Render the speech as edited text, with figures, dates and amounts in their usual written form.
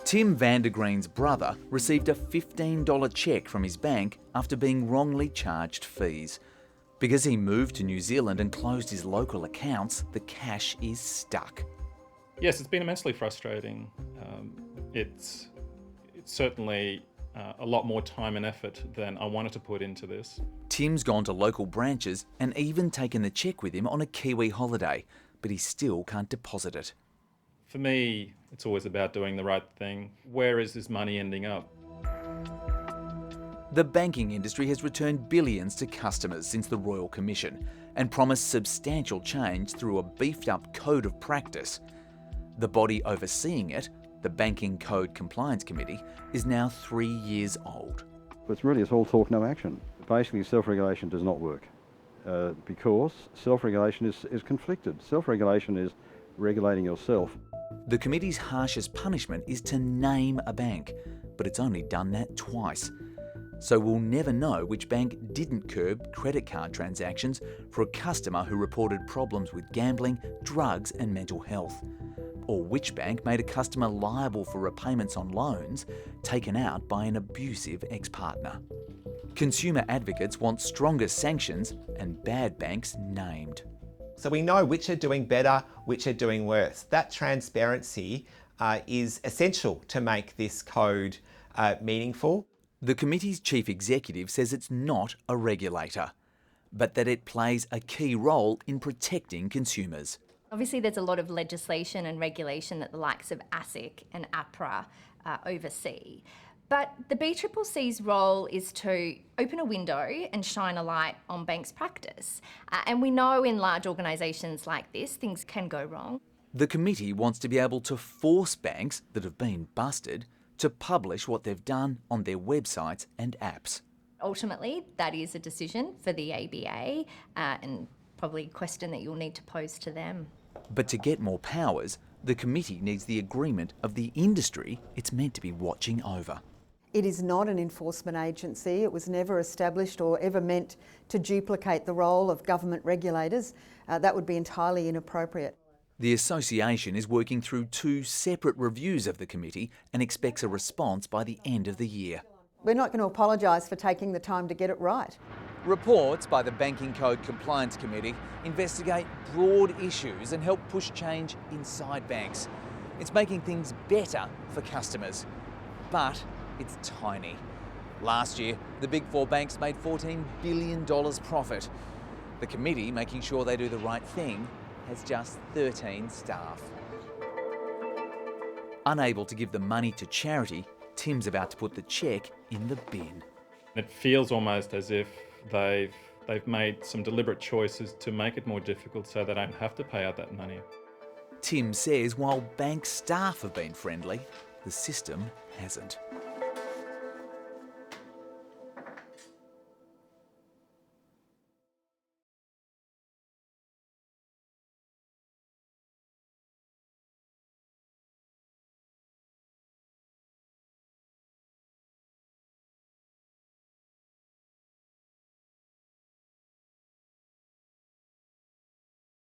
Tim Vandergreen's brother received a $15 cheque from his bank after being wrongly charged fees. Because he moved to New Zealand and closed his local accounts, the cash is stuck. Yes, it's been immensely frustrating. It's certainly a lot more time and effort than I wanted to put into this. Tim's gone to local branches and even taken the cheque with him on a Kiwi holiday, but he still can't deposit it. For me, it's always about doing the right thing. Where is this money ending up? The banking industry has returned billions to customers since the Royal Commission and promised substantial change through a beefed-up code of practice. The body overseeing it, the Banking Code Compliance Committee, is now 3 years old. It's all talk, no action. Basically, self-regulation does not work because self-regulation is conflicted. Self-regulation is regulating yourself. The committee's harshest punishment is to name a bank, but it's only done that twice. So we'll never know which bank didn't curb credit card transactions for a customer who reported problems with gambling, drugs and mental health. Or which bank made a customer liable for repayments on loans taken out by an abusive ex-partner. Consumer advocates want stronger sanctions and bad banks named. So we know which are doing better, which are doing worse. That transparency is essential to make this code meaningful. The committee's chief executive says it's not a regulator, but that it plays a key role in protecting consumers. Obviously, there's a lot of legislation and regulation that the likes of ASIC and APRA oversee. But the BCCC's role is to open a window and shine a light on banks' practice. And we know in large organisations like this, things can go wrong. The committee wants to be able to force banks that have been busted to publish what they've done on their websites and apps. Ultimately, that is a decision for the ABA and probably a question that you'll need to pose to them. But to get more powers, the committee needs the agreement of the industry it's meant to be watching over. It is not an enforcement agency. It was never established or ever meant to duplicate the role of government regulators. That would be entirely inappropriate. The association is working through 2 separate reviews of the committee and expects a response by the end of the year. We're not going to apologise for taking the time to get it right. Reports by the Banking Code Compliance Committee investigate broad issues and help push change inside banks. It's making things better for customers, but it's tiny. Last year, the Big Four banks made $14 billion profit. The committee, making sure they do the right thing, has just 13 staff. Unable to give the money to charity, Tim's about to put the cheque in the bin. It feels almost as if they've made some deliberate choices to make it more difficult so they don't have to pay out that money. Tim says while bank staff have been friendly, the system hasn't.